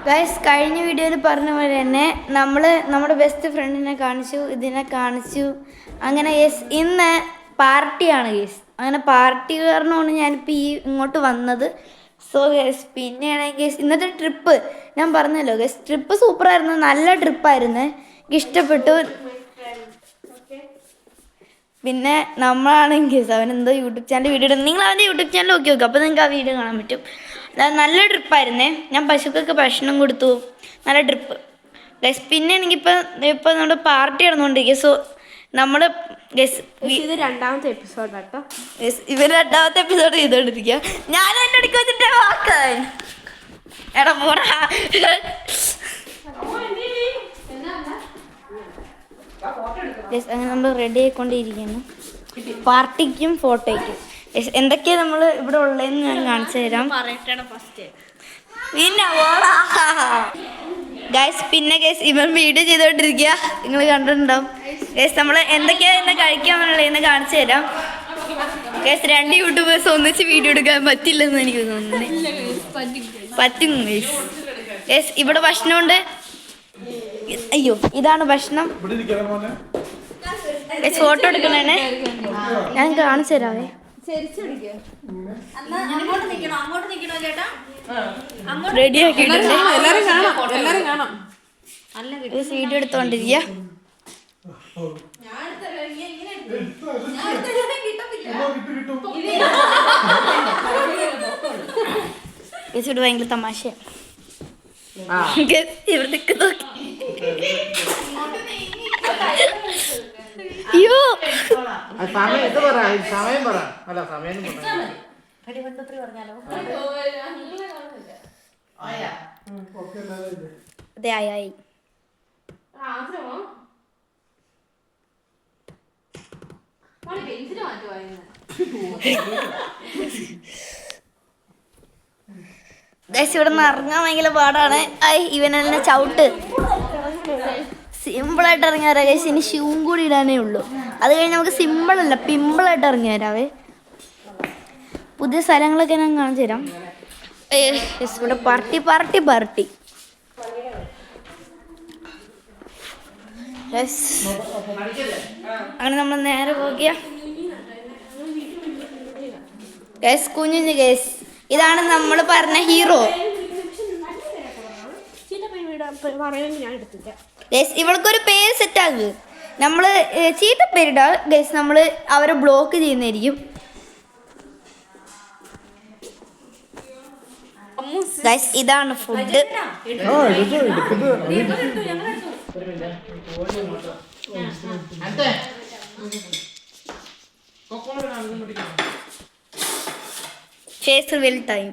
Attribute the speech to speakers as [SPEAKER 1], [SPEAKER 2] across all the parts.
[SPEAKER 1] Guys കഴിഞ്ഞ വീഡിയോയിൽ പറഞ്ഞ പോലെ തന്നെ നമ്മുടെ ബെസ്റ്റ് ഫ്രണ്ടിനെ കാണിച്ചു, ഇതിനെ കാണിച്ചു. അങ്ങനെ യെസ് ഇന്ന് പാർട്ടിയാണ് ഗൈസ്. അങ്ങനെ പാർട്ടി കാരണമാണ് ഞാനിപ്പോൾ ഇങ്ങോട്ട് വന്നത്. സോ ഗൈസ് പിന്നെയാണെങ്കിൽ ഗൈസ് ഇന്നത്തെ ട്രിപ്പ് ഞാൻ പറഞ്ഞല്ലോ ഗൈസ്, ട്രിപ്പ് സൂപ്പറായിരുന്നു, നല്ല ട്രിപ്പായിരുന്നു, എനിക്ക് ഇഷ്ടപ്പെട്ടു. പിന്നെ നമ്മളാണെങ്കിൽ അവനെന്തോ യൂട്യൂബ് ചാനൽ വീഡിയോ ഇടും, നിങ്ങൾ അവൻ്റെ യൂട്യൂബ് ചാനൽ നോക്കി നോക്കുക, അപ്പോൾ നിങ്ങൾക്ക് ആ വീഡിയോ കാണാൻ പറ്റും. നല്ല ട്രിപ്പായിരുന്നേ. ഞാൻ പശുക്കൾക്ക് ഭക്ഷണം കൊടുത്തു, നല്ല ട്രിപ്പ് ഗൈസ്. പിന്നെ എനിക്കിപ്പോൾ നമ്മുടെ പാർട്ടി നടന്നുകൊണ്ടിരിക്കുക. സോ നമ്മൾ ഗൈസ്
[SPEAKER 2] ഇത് രണ്ടാമത്തെ എപ്പിസോഡ് കേട്ടോ.
[SPEAKER 1] ഇവർ രണ്ടാമത്തെ എപ്പിസോഡ് ചെയ്തോണ്ടിരിക്കുക. ഞാനും എൻ്റെ അടുക്ക് വെച്ചിട്ട് വാക്കാൻ എടാ പോടാ. അങ്ങനെ നമ്മൾ റെഡി ആയിക്കൊണ്ടിരിക്കുന്നു പാർട്ടിക്കും ഫോട്ടോയ്ക്കും. എന്തൊക്കെയാണ് നമ്മൾ ഇവിടെ ഉള്ളതെന്ന് ഞാൻ കാണിച്ചു തരാം. പിന്നെ ഗൈസ് പിന്നെ ഗൈസ് ഇവൻ വീഡിയോ ചെയ്തോണ്ടിരിക്കുക, നിങ്ങൾ കണ്ടിട്ടുണ്ടാവും ഗൈസ്. നമ്മൾ എന്തൊക്കെയാണ് ഇന്ന് കഴിക്കാനുള്ളതെന്ന് കാണിച്ചു തരാം ഗൈസ്. 2 യൂട്യൂബേഴ്സ് ഒന്നിച്ച് വീഡിയോ എടുക്കാൻ പറ്റില്ലെന്ന് എനിക്ക് തോന്നുന്നു. പറ്റും ഗൈസ്. ഗൈസ് ഇവിടെ ഭക്ഷണമുണ്ട്. അയ്യോ ഇതാണ് ഭക്ഷണം. ഫോട്ടോ എടുക്കണേ, ഞാൻ കാണിച്ചു തരാവേ. റെഡി ആക്കിയിട്ടുണ്ട്, വീഡിയോ എടുത്തോണ്ടിരിക്കുക. ഇവിടെ ഭയങ്കര തമാശ. ഇവിടേക്ക് നോക്കി. അയ്യോ അതെ ആയി. ഇവിടെ നിന്ന് ഇറങ്ങാൻ ഭയങ്കര പാടാണ്. ഇവനെന്നെ ചവിട്ട് സിമ്പിളായിട്ട് ഇറങ്ങി വരാം ഗൈസ്. ഇനി ഷൂവും കൂടി ഇടാനേ ഉള്ളൂ. അത് കഴിഞ്ഞ് നമുക്ക് സിമ്പിളല്ല പിമ്പിളായിട്ട് ഇറങ്ങി വരാവേ. പുതിയ സ്ഥലങ്ങളൊക്കെ ഞാൻ കാണിച്ചു തരാം. ഇവിടെ പാർട്ടി അങ്ങനെ നമ്മൾ നേരെ പോകിയ ഗൈസ്. കുഞ്ഞു ഗൈസ് ഇതാണ് നമ്മൾ പറഞ്ഞ ഹീറോ. ഇവൾക്കൊരു പേര് സെറ്റാക്കുക. നമ്മൾ ചീത്ത പേരിടാ ഗൈസ്, നമ്മൾ അവരെ ബ്ലോക്ക് ചെയ്യുന്നതായിരിക്കും ഗൈസ്. ഇതാണ് ഫുഡ്. ഫേസ്റ്റിവൽ ടൈം.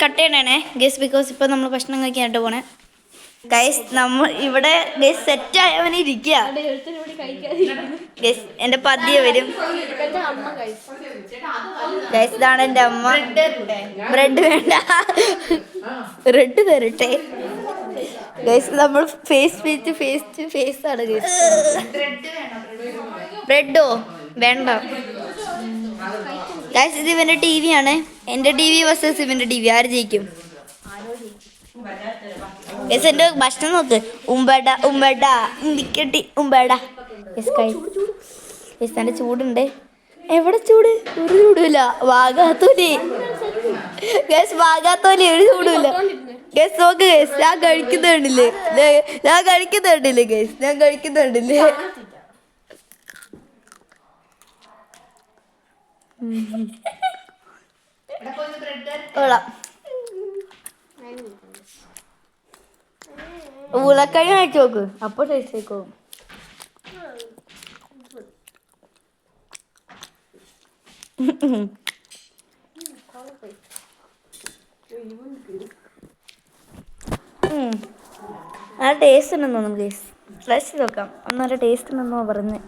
[SPEAKER 1] കട്ട് ചെയ്യണേ ഗൈസ്, ബിക്കോസ് ഇപ്പൊ നമ്മൾ ഭക്ഷണം കഴിക്കാനായിട്ട് പോണേ ഗൈസ്. നമ്മൾ ഇവിടെ ഗൈസ് സെറ്റായവനെ ഇരിക്കുക ഗൈസ്. എന്റെ പതിയെ വരും ഗൈസ്. ഇതാണ് എന്റെ അമ്മ. ബ്രെഡ് വേണ്ട, റെഡ് തരട്ടെ ഗൈസ്. നമ്മൾ ഫേസ് ടു ഫേസ് ആണ് ഗൈസ്. ബ്രെഡോ വേണ്ട ഗൈസ്. ഇത് ഇവന്റെ ടി വി ആണ്. എന്റെ ടി വി വേഴ്സസ് ഇവന്റെ ടി വി, ആര് ജയിക്കും ഗൈസ്? എന്റെ ഭക്ഷണം നോക്ക്. ഉമ്പട ഗൈസ്. എന്റെ ചൂടുണ്ട്. എവിടെ ചൂട്? ഒരു ചൂടുമില്ല. വാഗാത്തോലി ഗൈസ്, വാഗാത്തോലി ഒരു ചൂടുമില്ല ഗൈസ്. നോക്ക് ഗൈസ്, ഞാൻ കഴിക്കുന്നുണ്ടില്ലേ ഗൈസ്, ഞാൻ കഴിക്കുന്നുണ്ടില്ലേ. ഉളക്കഴി കഴിച്ചു നോക്ക്, അപ്പൊ ടേസ്റ്റ് ആയിക്കോ. നല്ല ടേസ്റ്റ് ഉണ്ടെന്ന് തോന്നുന്നു ഗൈസ്. ഫ്രഷ് നോക്കാം, നല്ല ടേസ്റ്റ് ഉണ്ടെന്നോ പറഞ്ഞ്.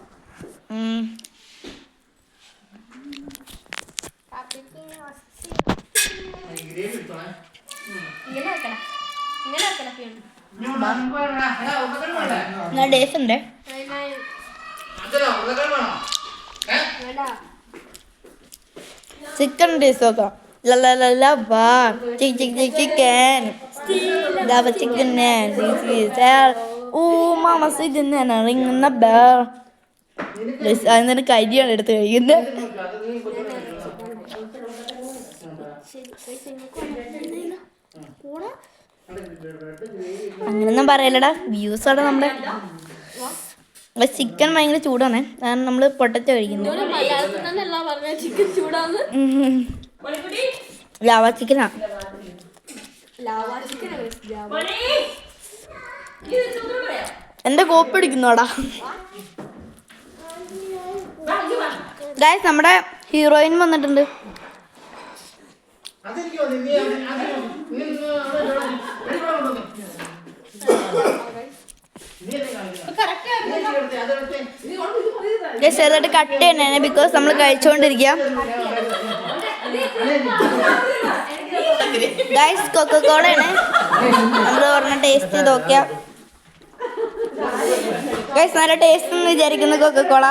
[SPEAKER 1] ഇങ്ങനെ വെക്കണം. നല്ല ടേസ്റ്റ് ഉണ്ട്. ചിക്കൻ ടേസ്റ്റ് നോക്കാം. ചിക്കൻ അതിന് കരിയാണ് എടുത്ത് കഴിക്കുന്നത്. അങ്ങനൊന്നും പറയല്ലടാ, വ്യൂസാണ് നമ്മുടെ. ചിക്കൻ ഭയങ്കര ചൂടാണ്, കാരണം നമ്മള് പൊട്ടറ്റോ കഴിക്കുന്നത്. ലാവാ ചിക്കനാ. എന്റെ കോപ്പ് അടിക്കുന്നോടാ. ഗൈസ്, നമ്മുടെ ഹീറോയിൻ വന്നിട്ടുണ്ട്. ചെറുതായിട്ട് കട്ട് ചെയ്യണേ, ബിക്കോസ് നമ്മൾ കഴിച്ചോണ്ടിരിക്കാം. ഗൈസ്, കൊക്കക്കോളയാണ് നമ്മൾ പറഞ്ഞ ടേസ്റ്റ് ചെയ്ത് നോക്കിയാ. ഗൈസ്, നല്ല ടേസ്റ്റ് എന്ന് വിചാരിക്കുന്നു കൊക്കക്കോള.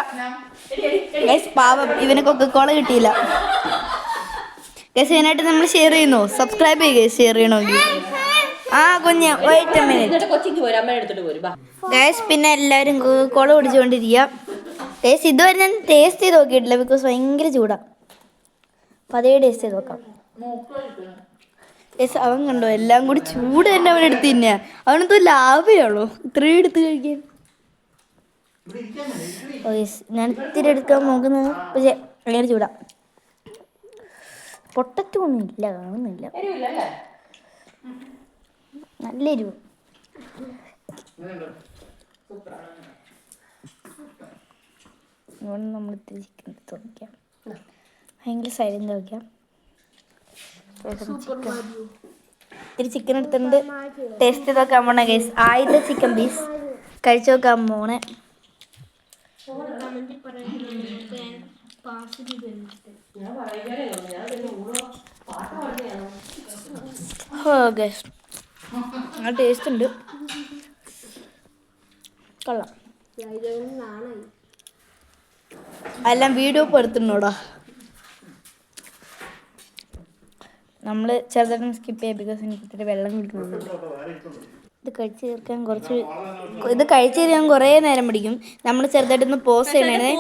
[SPEAKER 1] ഗൈസ്, പാവം ഇവന് കൊക്കക്കോള കിട്ടിയില്ല. ഗൈസ്, ഇതിനായിട്ട് നമ്മൾ ഷെയർ ചെയ്യുന്നു. സബ്സ്ക്രൈബ് ചെയ്യുക ഷെയർ ചെയ്യണമെങ്കിൽ. ആ കുഞ്ഞ് വെയിറ്റ് എ മിനിറ്റ്. ഗൈസ്, പിന്നെ എല്ലാവരും കൊക്കക്കോള കുടിച്ചുകൊണ്ടിരിക്കുക. ടേസ്റ്റ് ഇതുവരെ ഞാൻ ടേസ്റ്റ് ചെയ്ത് നോക്കിയിട്ടില്ല, ബിക്കോസ് ഭയങ്കര ചൂടാണ്. അപ്പം അതേ ടേസ്റ്റ് ചെയ്ത് നോക്കാം. ഗൈസ്, അവൻ കണ്ടോ എല്ലാം കൂടി ചൂട് തന്നെ അവനെടുത്ത് തിന്നാ. അവനെന്തോ ലാഭയാണോ ഇത്രയും എടുത്ത് കഴിക്കാൻ. ഓ ഗൈസ്, ഞാൻ ഇത്തിരി എടുക്കാൻ നോക്കുന്നത്, പക്ഷേ ഭയങ്കര ചൂടാ. പൊട്ടറ്റോ ഒന്നും ഇല്ല, കാണുന്നില്ല. നല്ല എരിവ്. അതുകൊണ്ട് നമ്മൾ ഇത്തിരി ചിക്കൻ എടുത്ത് വയ്ക്കാം. ഭയങ്കര സൈലൻ്റ് വയ്ക്കാം. ഇത്തിരി ചിക്കൻ എടുത്തിട്ടുണ്ട്. ടേസ്റ്റ് ചെയ്ത് നോക്കാൻ പോണേ ഗൈസ്. ആദ്യത്തെ ചിക്കൻ പീസ് കഴിച്ചു നോക്കാൻ പോണേ. ഗൈസ്, ആ ടേസ്റ്റ് ഉണ്ട്, കൊള്ളാം. എല്ലാം വീഡിയോ ഇപ്പോൾ എടുത്തിട്ടുണ്ടോടാ. നമ്മൾ ചെറുതായിട്ട് സ്കിപ്പ് ചെയ്യാം, ബിക്കോസ് എനിക്ക് ഇത്തിരി വെള്ളം കിട്ടുന്നുണ്ട്. ഇത് കഴിച്ച് തീർക്കാൻ കുറേ നേരം പിടിക്കും. നമ്മൾ ചെറുതായിട്ടൊന്ന് പോസ് ചെയ്യണേ.